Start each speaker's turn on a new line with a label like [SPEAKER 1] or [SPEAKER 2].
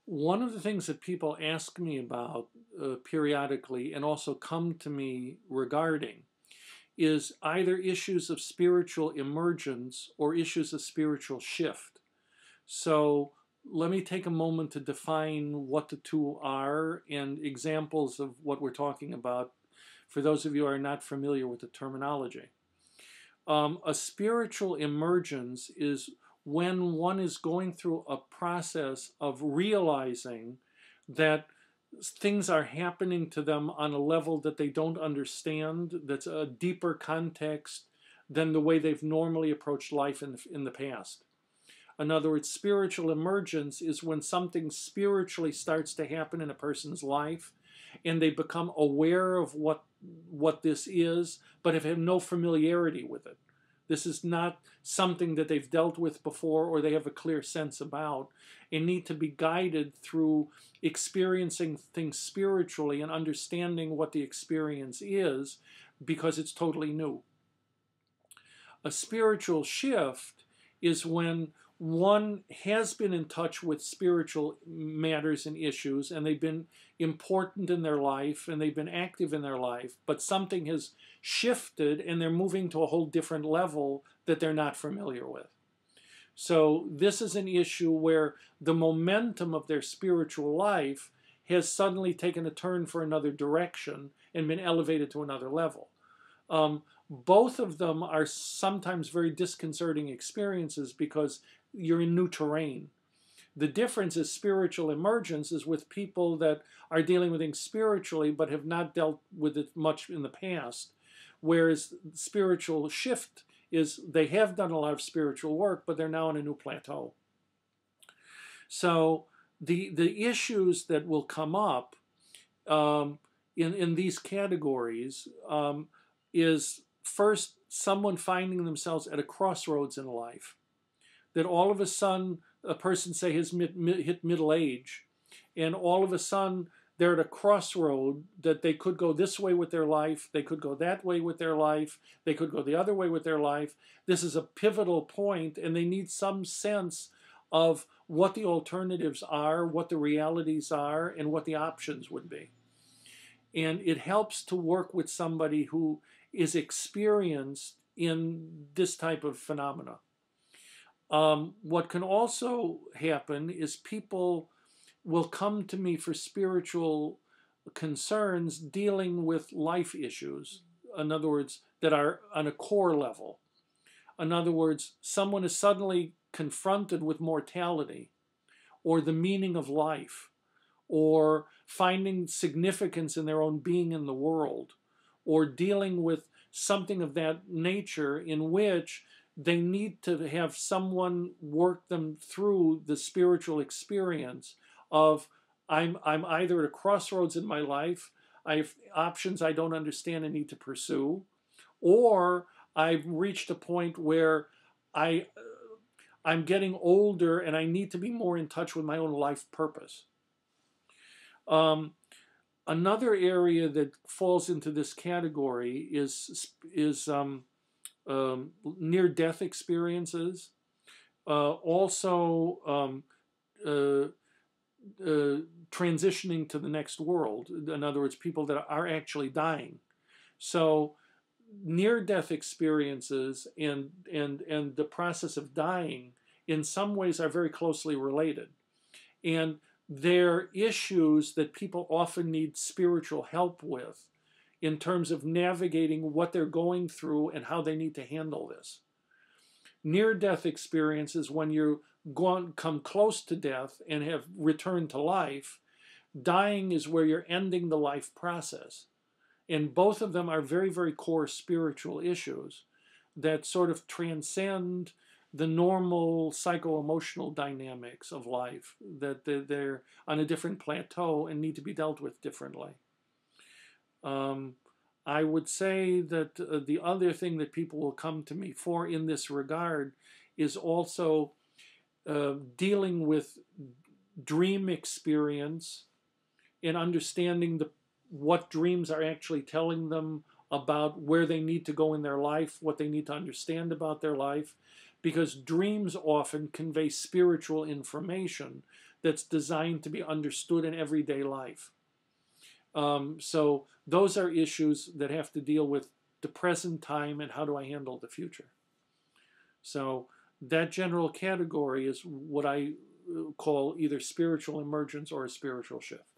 [SPEAKER 1] One of the things that people ask me about periodically and also come to me regarding is either issues of spiritual emergence or issues of spiritual shift. So let me take a moment to define what the two are and examples of what we're talking about for those of you who are not familiar with the terminology. A spiritual emergence is when one is going through a process of realizing that things are happening to them on a level that they don't understand, that's a deeper context than the way they've normally approached life in the past. In other words, spiritual emergence is when something spiritually starts to happen in a person's life and they become aware of what this is, but have had no familiarity with it. This is not something that they've dealt with before or they have a clear sense about, and need to be guided through experiencing things spiritually and understanding what the experience is because it's totally new. A spiritual shift is when one has been in touch with spiritual matters and issues, and they've been important in their life, and they've been active in their life, but something has shifted, and they're moving to a whole different level that they're not familiar with. So this is an issue where the momentum of their spiritual life has suddenly taken a turn for another direction and been elevated to another level. Both of them are sometimes very disconcerting experiences because you're in new terrain. The difference is spiritual emergence is with people that are dealing with things spiritually but have not dealt with it much in the past, whereas spiritual shift is they have done a lot of spiritual work, but they're now on a new plateau. So the issues that will come up in these categories is first someone finding themselves at a crossroads in life. That all of a sudden, a person, say, has hit middle age, and all of a sudden they're at a crossroad that they could go this way with their life, they could go that way with their life, they could go the other way with their life. This is a pivotal point, and they need some sense of what the alternatives are, what the realities are, and what the options would be. And it helps to work with somebody who is experienced in this type of phenomena. What can also happen is people will come to me for spiritual concerns dealing with life issues, in other words, that are on a core level. In other words, someone is suddenly confronted with mortality or the meaning of life or finding significance in their own being in the world or dealing with something of that nature in which they need to have someone work them through the spiritual experience of I'm either at a crossroads in my life, I have options I don't understand and need to pursue, or I've reached a point where I'm getting older and I need to be more in touch with my own life purpose. Another area that falls into this category is near-death experiences, also transitioning to the next world. In other words, people that are actually dying. So near-death experiences and the process of dying in some ways are very closely related. And they're issues that people often need spiritual help with in terms of navigating what they're going through and how they need to handle this. Near-death experiences, when you come close to death and have returned to life, dying is where you're ending the life process. And both of them are very, very core spiritual issues that sort of transcend the normal psycho-emotional dynamics of life, that they're on a different plateau and need to be dealt with differently. I would say that the other thing that people will come to me for in this regard is also dealing with dream experience and understanding what dreams are actually telling them about where they need to go in their life, what they need to understand about their life. because dreams often convey spiritual information that's designed to be understood in everyday life. So those are issues that have to deal with the present time and how do I handle the future. So that general category is what I call either spiritual emergence or a spiritual shift.